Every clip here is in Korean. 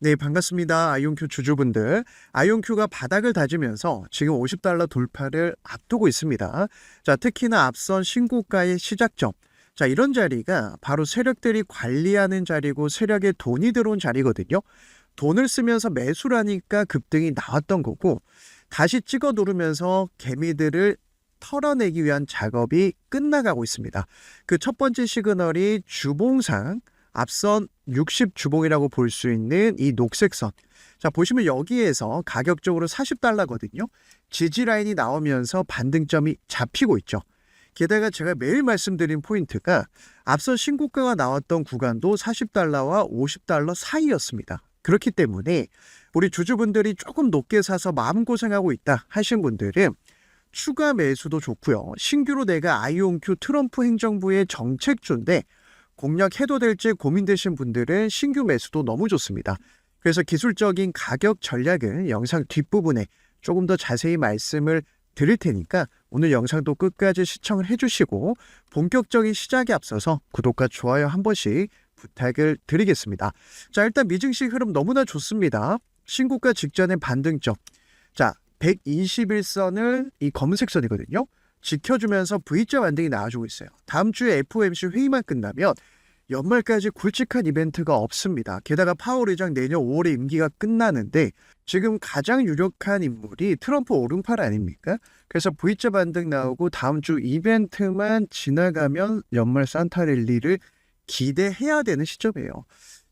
네, 반갑습니다. 아이온큐 주주분들. 아이온큐가 바닥을 다지면서 지금 $50 돌파를 앞두고 있습니다. 자, 특히나 앞선 신고가의 시작점. 자, 이런 자리가 바로 세력들이 관리하는 자리고 세력에 돈이 들어온 자리거든요. 돈을 쓰면서 매수를 하니까 급등이 나왔던 거고, 다시 찍어 누르면서 개미들을 털어내기 위한 작업이 끝나가고 있습니다. 그 첫 번째 시그널이 주봉상 앞선 60 주봉이라고 볼 수 있는 이 녹색 선. 자, 보시면 여기에서 가격적으로 $40거든요. 지지 라인이 나오면서 반등점이 잡히고 있죠. 게다가 제가 매일 말씀드린 포인트가 앞선 신고가가 나왔던 구간도 $40와 $50 사이였습니다. 그렇기 때문에 우리 주주분들이 조금 높게 사서 마음고생하고 있다 하신 분들은 추가 매수도 좋고요. 신규로 내가 아이온큐 트럼프 행정부의 정책주인데 공략해도 될지 고민되신 분들은 신규 매수도 너무 좋습니다. 그래서 기술적인 가격 전략은 영상 뒷부분에 조금 더 자세히 말씀을 드릴 테니까 오늘 영상도 끝까지 시청을 해주시고 본격적인 시작에 앞서서 구독과 좋아요 한 번씩 부탁을 드리겠습니다. 자, 일단 미증시 흐름 너무나 좋습니다. 신고가 직전의 반등점. 자, 121선을 이 검은색 선이거든요. 지켜주면서 V자 반등이 나와주고 있어요. 다음 주에 FOMC 회의만 끝나면 연말까지 굵직한 이벤트가 없습니다. 게다가 파월 의장 내년 5월에 임기가 끝나는데 지금 가장 유력한 인물이 트럼프 오른팔 아닙니까? 그래서 V자 반등 나오고 다음 주 이벤트만 지나가면 연말 산타랠리를 기대해야 되는 시점이에요.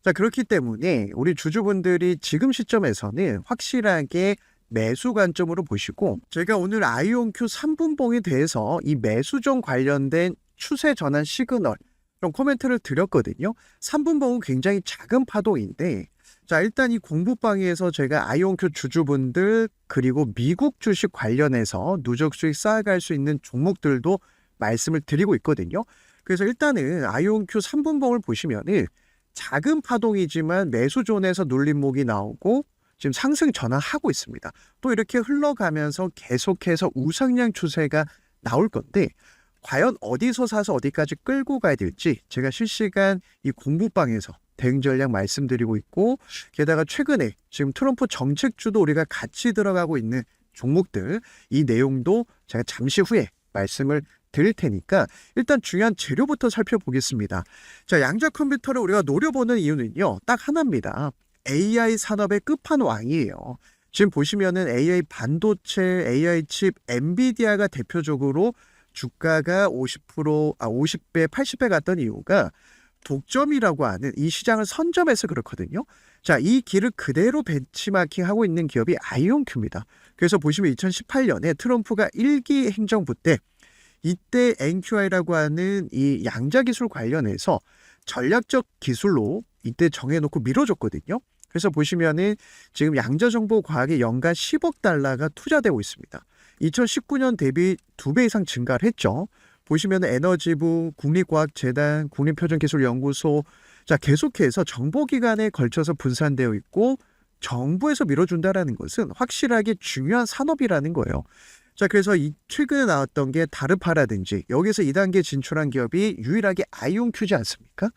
자, 그렇기 때문에 우리 주주분들이 지금 시점에서는 확실하게 매수 관점으로 보시고, 제가 오늘 아이온큐 3분봉에 대해서 이 매수종 관련된 추세 전환 시그널 좀 코멘트를 드렸거든요. 3분봉은 굉장히 작은 파동인데, 자, 일단 이 공부방에서 제가 아이온큐 주주분들 그리고 미국 주식 관련해서 누적 수익 쌓아갈 수 있는 종목들도 말씀을 드리고 있거든요. 그래서 일단은 아이온큐 3분봉을 보시면은 작은 파동이지만 매수존에서 눌림목이 나오고 지금 상승 전환하고 있습니다. 또 이렇게 흘러가면서 계속해서 우상향 추세가 나올 건데 과연 어디서 사서 어디까지 끌고 가야 될지 제가 실시간 이 공부방에서 대응 전략 말씀드리고 있고, 게다가 최근에 지금 트럼프 정책주도 우리가 같이 들어가고 있는 종목들 이 내용도 제가 잠시 후에 말씀을 드릴 테니까 일단 중요한 재료부터 살펴보겠습니다. 자, 양자 컴퓨터를 우리가 노려보는 이유는요, 딱 하나입니다. AI 산업의 끝판왕이에요. 지금 보시면은 AI 반도체, AI 칩, 엔비디아가 대표적으로 주가가 50배, 80배 갔던 이유가 독점이라고 하는 이 시장을 선점해서 그렇거든요. 자, 이 길을 그대로 벤치마킹하고 있는 기업이 아이온큐입니다. 그래서 보시면 2018년에 트럼프가 1기 행정부 때 이때 NQI라고 하는 이 양자 기술 관련해서 전략적 기술로 이때 정해놓고 밀어줬거든요. 그래서 보시면은 지금 양자정보과학에 연간 10억 달러가 투자되고 있습니다. 2019년 대비 2배 이상 증가를 했죠. 보시면 에너지부, 국립과학재단, 국립표준기술연구소, 자, 계속해서 정보기관에 걸쳐서 분산되어 있고 정부에서 밀어준다는 것은 확실하게 중요한 산업이라는 거예요. 자, 그래서 이 최근에 나왔던 게 다르파라든지 여기서 2단계 진출한 기업이 유일하게 아이온큐지 않습니까?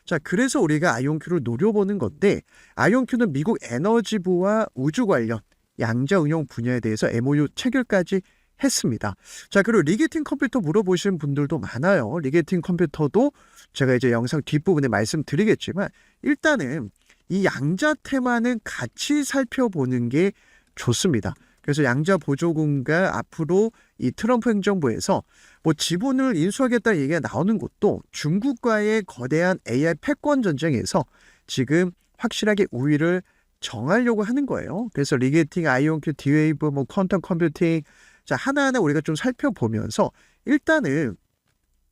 자, 그래서 우리가 아이온큐를 노려보는 건데, 아이온큐는 미국 에너지부와 우주 관련 양자 응용 분야에 대해서 MOU 체결까지 했습니다. 자, 그리고 리게팅 컴퓨터 물어보신 분들도 많아요. 리게팅 컴퓨터도 제가 이제 영상 뒷부분에 말씀드리겠지만 일단은 이 양자 테마는 같이 살펴보는 게 좋습니다. 그래서 양자 보조금과 앞으로 이 트럼프 행정부에서 뭐 지분을 인수하겠다는 얘기가 나오는 것도 중국과의 거대한 AI 패권 전쟁에서 지금 확실하게 우위를 정하려고 하는 거예요. 그래서 리게팅, 아이온큐, D-Wave, 뭐 퀀텀 컴퓨팅, 자, 하나하나 우리가 좀 살펴보면서 일단은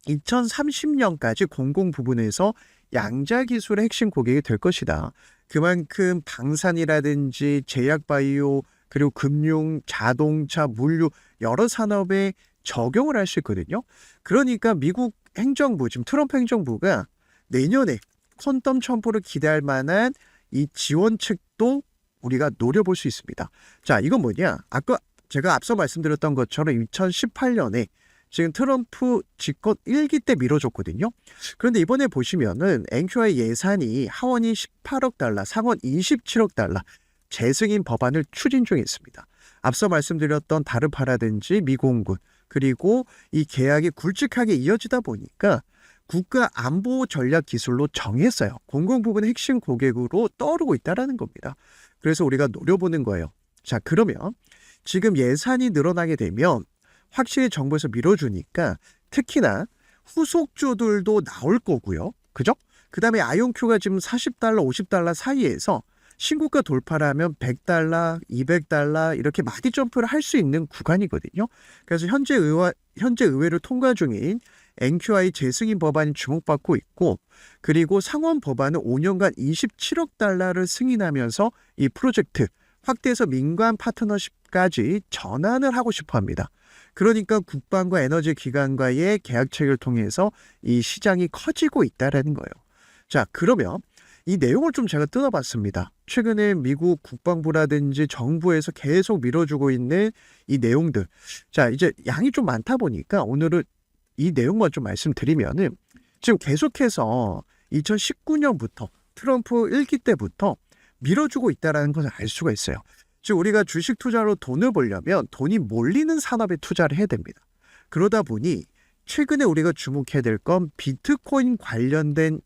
2030년까지 공공 부분에서 양자 기술의 핵심 고객이 될 것이다. 그만큼 방산이라든지 제약바이오, 그리고 금융, 자동차, 물류 여러 산업에 적용을 할 수 있거든요. 그러니까 미국 행정부, 지금 트럼프 행정부가 내년에 퀀텀 첨부를 기대할 만한 이 지원책도 우리가 노려볼 수 있습니다. 자, 이건 뭐냐? 아까 제가 앞서 말씀드렸던 것처럼 2018년에 지금 트럼프 집권 1기 때 미뤄줬거든요. 그런데 이번에 보시면은 NQI 예산이 하원이 18억 달러, 상원 27억 달러 재승인 법안을 추진 중에 있습니다. 앞서 말씀드렸던 다르파라든지 미공군 그리고 이 계약이 굵직하게 이어지다 보니까 국가 안보 전략 기술로 정했어요. 공공부문 핵심 고객으로 떠오르고 있다는 겁니다. 그래서 우리가 노려보는 거예요. 자, 그러면 지금 예산이 늘어나게 되면 확실히 정부에서 밀어주니까 특히나 후속주들도 나올 거고요. 그죠? 그 다음에 아이온큐가 지금 40달러, 50달러 사이에서 신고가 돌파를 하면 100달러, 200달러 이렇게 많이 점프를 할 수 있는 구간이거든요. 그래서 현재 의회를 통과 중인 NQI 재승인 법안이 주목받고 있고 그리고 상원 법안은 5년간 27억 달러를 승인하면서 이 프로젝트 확대해서 민간 파트너십까지 전환을 하고 싶어 합니다. 그러니까 국방과 에너지 기관과의 계약 체결을 통해서 이 시장이 커지고 있다는 거예요. 자, 그러면 이 내용을 좀 제가 뜯어봤습니다. 최근에 미국 국방부라든지 정부에서 계속 밀어주고 있는 이 내용들. 자, 이제 양이 좀 많다 보니까 오늘은 이 내용만 좀 말씀드리면은 지금 계속해서 2019년부터 트럼프 1기 때부터 밀어주고 있다는 것을 알 수가 있어요. 즉 우리가 주식 투자로 돈을 벌려면 돈이 몰리는 산업에 투자를 해야 됩니다. 그러다 보니 최근에 우리가 주목해야 될 건 비트코인 관련된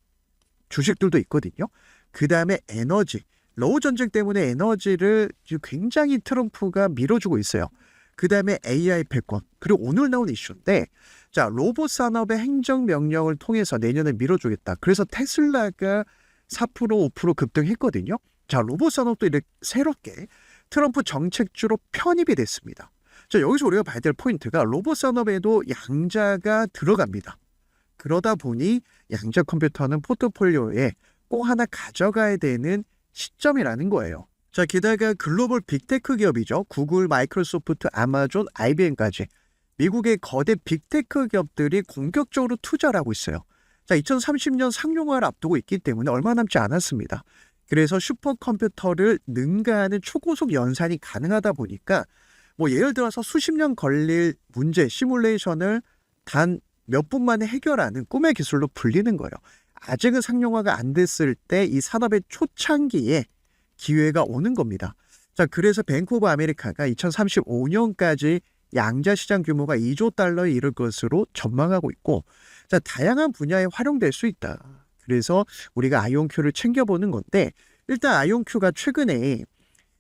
주식들도 있거든요. 그 다음에 에너지, 러우 전쟁 때문에 에너지를 굉장히 트럼프가 밀어주고 있어요. 그 다음에 AI 패권, 그리고 오늘 나온 이슈인데 자, 로봇 산업의 행정명령을 통해서 내년에 밀어주겠다. 그래서 테슬라가 4%, 5% 급등했거든요. 자, 로봇 산업도 이렇게 새롭게 트럼프 정책주로 편입이 됐습니다. 자, 여기서 우리가 봐야 될 포인트가 로봇 산업에도 양자가 들어갑니다. 그러다 보니 양자 컴퓨터는 포트폴리오에 꼭 하나 가져가야 되는 시점이라는 거예요. 자, 게다가 글로벌 빅테크 기업이죠. 구글, 마이크로소프트, 아마존, IBM까지 미국의 거대 빅테크 기업들이 공격적으로 투자를 하고 있어요. 자, 2030년 상용화를 앞두고 있기 때문에 얼마 남지 않았습니다. 그래서 슈퍼컴퓨터를 능가하는 초고속 연산이 가능하다 보니까 뭐 예를 들어서 수십 년 걸릴 문제 시뮬레이션을 단 몇 분 만에 해결하는 꿈의 기술로 불리는 거예요. 아직은 상용화가 안 됐을 때 이 산업의 초창기에 기회가 오는 겁니다. 자, 그래서 뱅크 오브 아메리카가 2035년까지 양자 시장 규모가 2조 달러에 이를 것으로 전망하고 있고, 자, 다양한 분야에 활용될 수 있다. 그래서 우리가 아이온큐를 챙겨보는 건데, 일단 아이온큐가 최근에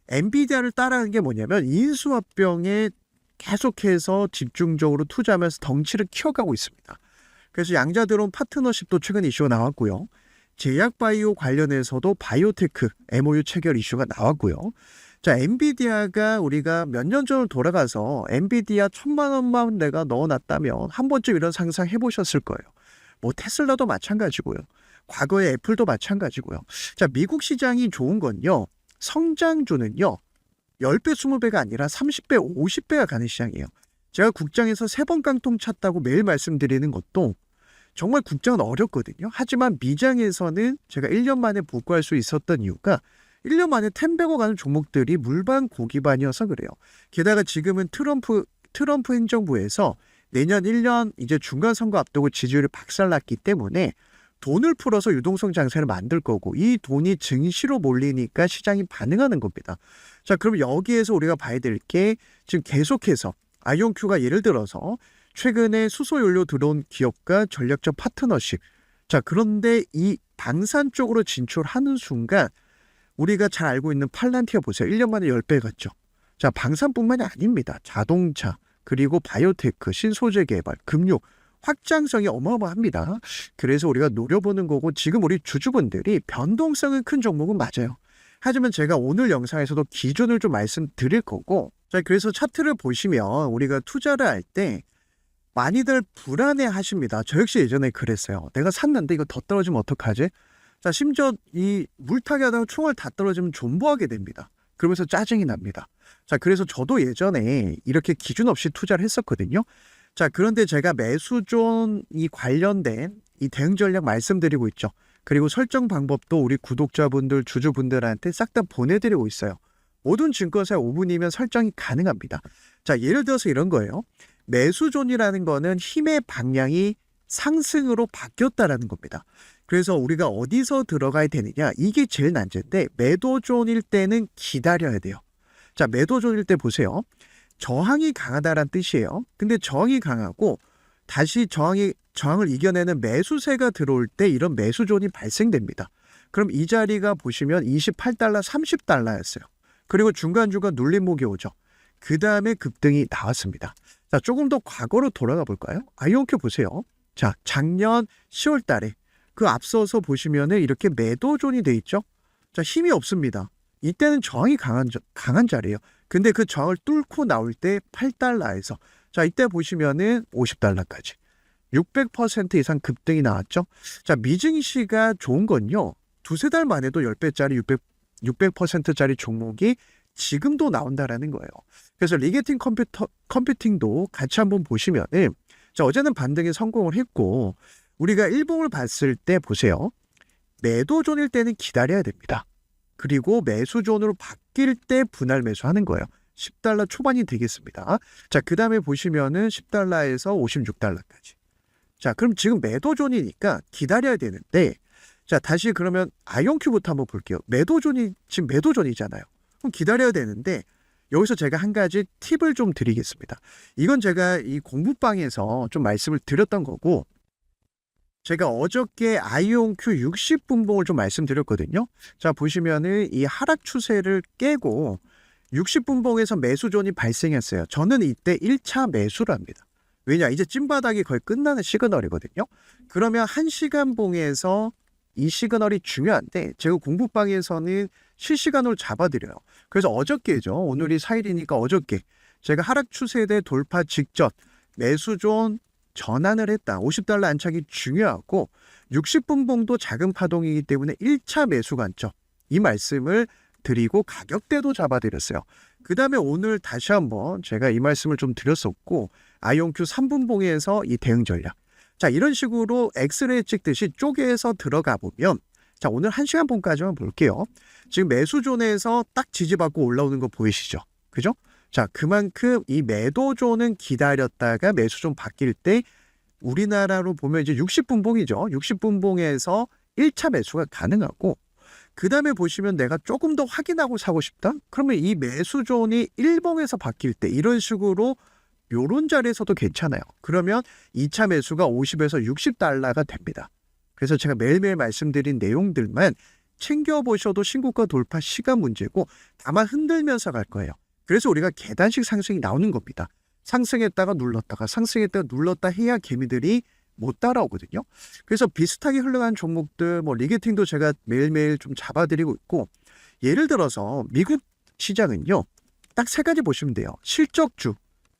엔비디아를 따라하는 게 뭐냐면 인수합병에 계속해서 집중적으로 투자하면서 덩치를 키워가고 있습니다. 그래서 양자드론 파트너십도 최근 이슈가 나왔고요. 제약바이오 관련해서도 바이오테크 MOU 체결 이슈가 나왔고요. 자, 엔비디아가 우리가 몇 년 전을 돌아가서 엔비디아 1,000만 원만 내가 넣어놨다면 한 번쯤 이런 상상 해보셨을 거예요. 뭐 테슬라도 마찬가지고요. 과거에 애플도 마찬가지고요. 자, 미국 시장이 좋은 건요. 성장주는요. 10배, 20배가 아니라 30배, 50배가 가는 시장이에요. 제가 국장에서 3번 깡통 찼다고 매일 말씀드리는 것도 정말 국장은 어렵거든요. 하지만 미장에서는 제가 1년 만에 복구할 수 있었던 이유가 1년 만에 템베고 가는 종목들이 물반 고기반이어서 그래요. 게다가 지금은 트럼프 행정부에서 내년 1년 이제 중간선거 앞두고 지지율이 박살났기 때문에 돈을 풀어서 유동성 장세를 만들 거고 이 돈이 증시로 몰리니까 시장이 반응하는 겁니다. 자, 그럼 여기에서 우리가 봐야 될 게 지금 계속해서 아이온큐가 예를 들어서 최근에 수소연료 들어온 기업과 전략적 파트너십. 자, 그런데 이 방산 쪽으로 진출하는 순간 우리가 잘 알고 있는 팔란티아 보세요. 1년 만에 10배 갔죠. 자, 방산뿐만이 아닙니다. 자동차, 그리고 바이오테크, 신소재 개발, 금융, 확장성이 어마어마합니다. 그래서 우리가 노려보는 거고 지금 우리 주주분들이 변동성은 큰 종목은 맞아요. 하지만 제가 오늘 영상에서도 기준을 좀 말씀드릴 거고 자, 그래서 차트를 보시면 우리가 투자를 할 때 많이들 불안해 하십니다. 저 역시 예전에 그랬어요. 내가 샀는데 이거 더 떨어지면 어떡하지? 자, 심지어 이 물타기 하다가 총알 다 떨어지면 존버하게 됩니다. 그러면서 짜증이 납니다. 자, 그래서 저도 예전에 이렇게 기준 없이 투자를 했었거든요. 자, 그런데 제가 매수존 이 관련된 이 대응 전략 말씀드리고 있죠. 그리고 설정 방법도 우리 구독자분들, 주주분들한테 싹 다 보내드리고 있어요. 모든 증권사에 5분이면 설정이 가능합니다. 자, 예를 들어서 이런 거예요. 매수존이라는 거는 힘의 방향이 상승으로 바뀌었다라는 겁니다. 그래서 우리가 어디서 들어가야 되느냐, 이게 제일 난제인데 매도존일 때는 기다려야 돼요. 자, 매도존일 때 보세요. 저항이 강하다란 뜻이에요. 근데 저항이 강하고 다시 저항을 이겨내는 매수세가 들어올 때 이런 매수존이 발생됩니다. 그럼 이 자리가 보시면 28달러, 30달러였어요. 그리고 중간중간 눌림목이 오죠. 그 다음에 급등이 나왔습니다. 자, 조금 더 과거로 돌아가 볼까요? 아이온큐 보세요. 자, 작년 10월 달에 그 앞서서 보시면은 이렇게 매도존이 돼 있죠. 자, 힘이 없습니다. 이때는 저항이 강한 자리예요. 근데 그 저항을 뚫고 나올 때 8달러에서 자, 이때 보시면은 50달러까지 600% 이상 급등이 나왔죠. 자, 미증시가 좋은 건요. 두세 달 만에도 10배짜리 600%짜리 종목이 지금도 나온다라는 거예요. 그래서 리게팅 컴퓨팅도 같이 한번 보시면은 자, 어제는 반등에 성공을 했고 우리가 일봉을 봤을 때 보세요. 매도존일 때는 기다려야 됩니다. 그리고 매수존으로 바뀔 때 분할 매수하는 거예요. 10달러 초반이 되겠습니다. 자, 그 다음에 보시면은 10달러에서 56달러까지. 자, 그럼 지금 매도존이니까 기다려야 되는데 자, 다시 그러면 아이온큐부터 한번 볼게요. 지금 매도존이잖아요. 그럼 기다려야 되는데 여기서 제가 한 가지 팁을 좀 드리겠습니다. 이건 제가 이 공부방에서 좀 말씀을 드렸던 거고 제가 어저께 아이온큐 60분봉을 좀 말씀드렸거든요. 자, 보시면은 이 하락 추세를 깨고 60분봉에서 매수존이 발생했어요. 저는 이때 1차 매수를 합니다. 왜냐? 이제 찐바닥이 거의 끝나는 시그널이거든요. 그러면 1시간 봉에서 이 시그널이 중요한데 제가 공부방에서는 실시간으로 잡아드려요. 그래서 어저께죠. 오늘이 4일이니까 어저께 제가 하락 추세대 돌파 직전 매수존 전환을 했다. 50달러 안착이 중요하고 60분봉도 작은 파동이기 때문에 1차 매수 관점 이 말씀을 드리고 가격대도 잡아드렸어요. 그 다음에 오늘 다시 한번 제가 이 말씀을 좀 드렸었고 아이온큐 3분봉에서 이 대응 전략 자, 이런 식으로 엑스레이 찍듯이 쪼개서 들어가 보면 자, 오늘 1시간 봉까지만 볼게요. 지금 매수존에서 딱 지지받고 올라오는 거 보이시죠? 그죠? 자, 그만큼 이 매도존은 기다렸다가 매수존 바뀔 때 우리나라로 보면 이제 60분봉이죠. 60분봉에서 1차 매수가 가능하고 그 다음에 보시면 내가 조금 더 확인하고 사고 싶다? 그러면 이 매수존이 1봉에서 바뀔 때 이런 식으로 요런 자리에서도 괜찮아요. 그러면 2차 매수가 50에서 60달러가 됩니다. 그래서 제가 매일매일 말씀드린 내용들만 챙겨보셔도 신고가 돌파 시간 문제고 다만 흔들면서 갈 거예요. 그래서 우리가 계단식 상승이 나오는 겁니다. 상승했다가 눌렀다가 상승했다가 눌렀다 해야 개미들이 못 따라오거든요. 그래서 비슷하게 흘러간 종목들 뭐 리게팅도 제가 매일매일 좀 잡아드리고 있고 예를 들어서 미국 시장은요. 딱 세 가지 보시면 돼요. 실적주,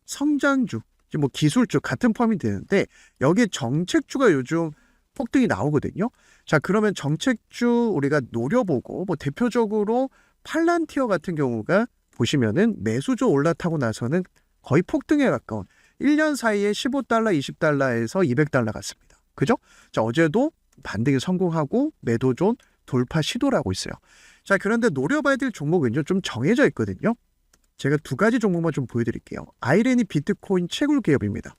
성장주, 뭐 기술주 같은 포함이 되는데 여기에 정책주가 요즘 폭등이 나오거든요. 자, 그러면 정책주 우리가 노려보고 뭐 대표적으로 팔란티어 같은 경우가 보시면은 매수조 올라타고 나서는 거의 폭등에 가까운 1년 사이에 15달러, 20달러에서 200달러 갔습니다. 그죠? 자, 어제도 반등에 성공하고 매도존 돌파 시도를 하고 있어요. 자, 그런데 노려봐야 될 종목은요, 좀 정해져 있거든요. 제가 두 가지 종목만 좀 보여드릴게요. 아이렌이 비트코인 채굴 기업입니다.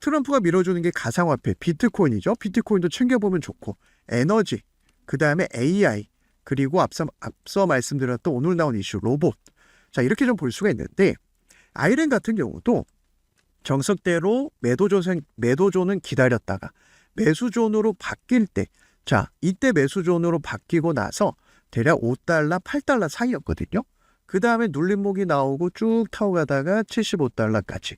트럼프가 밀어주는 게 가상화폐, 비트코인이죠. 비트코인도 챙겨보면 좋고, 에너지, 그 다음에 AI, 그리고 앞서 말씀드렸던 오늘 나온 이슈, 로봇. 자, 이렇게 좀 볼 수가 있는데, 아이렌 같은 경우도 정석대로 매도존은 기다렸다가 매수존으로 바뀔 때, 자, 이때 매수존으로 바뀌고 나서 대략 5달러, 8달러 사이였거든요. 그 다음에 눌림목이 나오고 쭉 타고 가다가 75달러까지.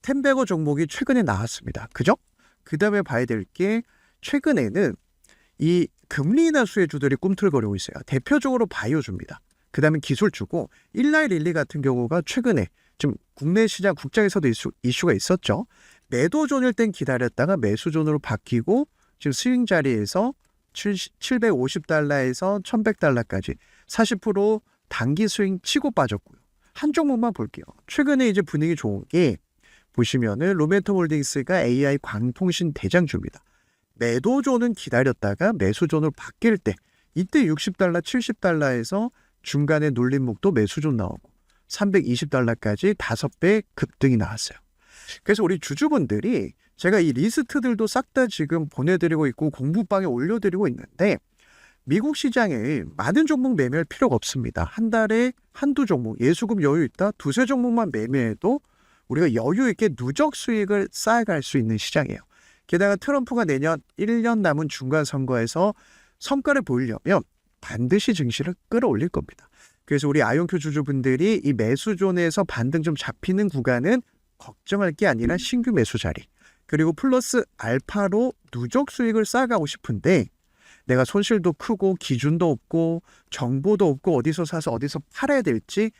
텐베거 종목이 최근에 나왔습니다. 그죠? 그 다음에 봐야 될 게 최근에는 이 금리 인하 수혜주들이 꿈틀거리고 있어요. 대표적으로 바이오주입니다. 그 다음에 기술주고 일라이릴리 같은 경우가 최근에 지금 국내 시장 국장에서도 이슈가 있었죠. 매도존일 땐 기다렸다가 매수존으로 바뀌고 지금 스윙 자리에서 750달러에서 1100달러까지 40% 단기 스윙 치고 빠졌고요. 한 종목만 볼게요. 최근에 이제 분위기 좋은 게 보시면은 로멘텀 홀딩스가 AI 광통신 대장주입니다. 매도존은 기다렸다가 매수존으로 바뀔 때 이때 60달러, 70달러에서 중간에 눌림목도 매수존 나오고 320달러까지 5배 급등이 나왔어요. 그래서 우리 주주분들이 제가 이 리스트들도 싹 다 지금 보내드리고 있고 공부방에 올려드리고 있는데 미국 시장에 많은 종목 매매할 필요가 없습니다. 한 달에 한두 종목, 예수금 여유 있다 두세 종목만 매매해도 우리가 여유 있게 누적 수익을 쌓아갈 수 있는 시장이에요. 게다가 트럼프가 내년 1년 남은 중간 선거에서 성과를 보이려면 반드시 증시를 끌어올릴 겁니다. 그래서 우리 아이온큐 주주분들이 이 매수존에서 반등 좀 잡히는 구간은 걱정할 게 아니라 신규 매수 자리, 그리고 플러스 알파로 누적 수익을 쌓아가고 싶은데 내가 손실도 크고 기준도 없고 정보도 없고 어디서 사서 어디서 팔아야 될지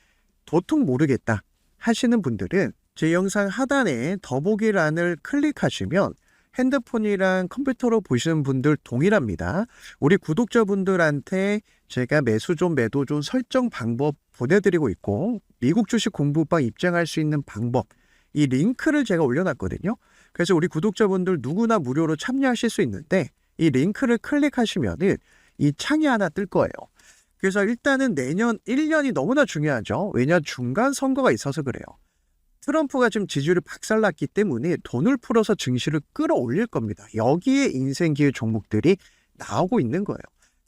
도통 모르겠다 하시는 분들은 제 영상 하단에 더보기란을 클릭하시면 핸드폰이랑 컴퓨터로 보시는 분들 동일합니다. 우리 구독자분들한테 제가 매수존, 매도존 설정 방법 보내드리고 있고 미국 주식 공부방 입장할 수 있는 방법, 이 링크를 제가 올려놨거든요. 그래서 우리 구독자분들 누구나 무료로 참여하실 수 있는데 이 링크를 클릭하시면은 이 창이 하나 뜰 거예요. 그래서 일단은 내년 1년이 너무나 중요하죠. 왜냐 중간 선거가 있어서 그래요. 트럼프가 지금 지지율이 박살났기 때문에 돈을 풀어서 증시를 끌어올릴 겁니다. 여기에 인생 기회 종목들이 나오고 있는 거예요.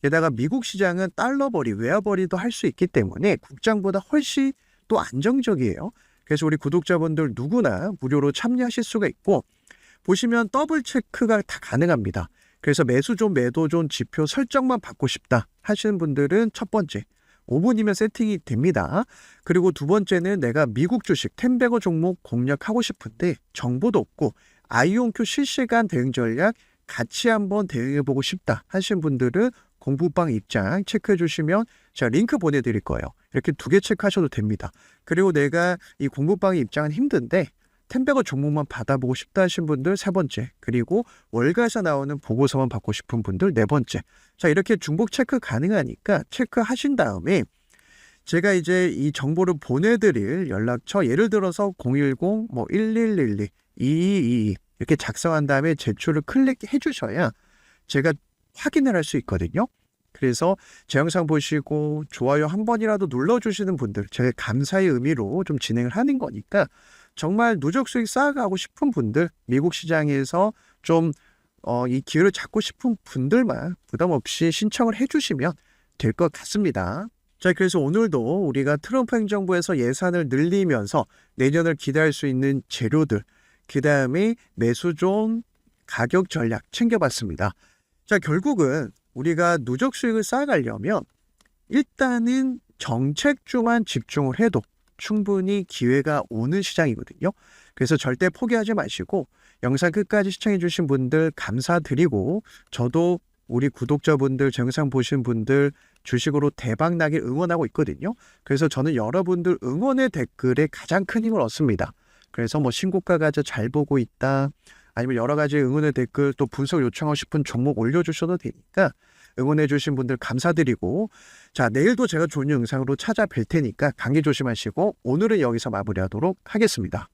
게다가 미국 시장은 달러벌이, 외화벌이도 할 수 있기 때문에 국장보다 훨씬 또 안정적이에요. 그래서 우리 구독자분들 누구나 무료로 참여하실 수가 있고 보시면 더블 체크가 다 가능합니다. 그래서 매수존, 매도존 지표 설정만 받고 싶다 하시는 분들은 첫 번째 5분이면 세팅이 됩니다. 그리고 두 번째는 내가 미국 주식 10배거 종목 공략하고 싶은데 정보도 없고 아이온큐 실시간 대응 전략 같이 한번 대응해보고 싶다 하시는 분들은 공부방 입장 체크해 주시면 제가 링크 보내드릴 거예요. 이렇게 두 개 체크하셔도 됩니다. 그리고 내가 이 공부방의 입장은 힘든데 10배거 종목만 받아보고 싶다 하신 분들 세 번째, 그리고 월가에서 나오는 보고서만 받고 싶은 분들 네 번째. 자, 이렇게 중복 체크 가능하니까 체크하신 다음에 제가 이제 이 정보를 보내드릴 연락처, 예를 들어서 010 1112 2222 이렇게 작성한 다음에 제출을 클릭해 주셔야 제가 확인을 할 수 있거든요. 그래서 제 영상 보시고 좋아요 한 번이라도 눌러주시는 분들, 제가 감사의 의미로 좀 진행을 하는 거니까 정말 누적 수익 쌓아가고 싶은 분들, 미국 시장에서 좀 이 기회를 잡고 싶은 분들만 부담 없이 신청을 해주시면 될 것 같습니다. 자, 그래서 오늘도 우리가 트럼프 행정부에서 예산을 늘리면서 내년을 기대할 수 있는 재료들, 그 다음에 매수존 가격 전략 챙겨봤습니다. 자, 결국은 우리가 누적 수익을 쌓아가려면 일단은 정책주만 집중을 해도 충분히 기회가 오는 시장이거든요. 그래서 절대 포기하지 마시고 영상 끝까지 시청해주신 분들 감사드리고 저도 우리 구독자분들, 제 영상 보신 분들 주식으로 대박 나길 응원하고 있거든요. 그래서 저는 여러분들 응원의 댓글에 가장 큰 힘을 얻습니다. 그래서 신고가 가자 잘 보고 있다, 아니면 여러 가지 응원의 댓글 또 분석 요청하고 싶은 종목 올려주셔도 되니까 응원해 주신 분들 감사드리고, 자, 내일도 제가 좋은 영상으로 찾아뵐 테니까 감기 조심하시고 오늘은 여기서 마무리하도록 하겠습니다.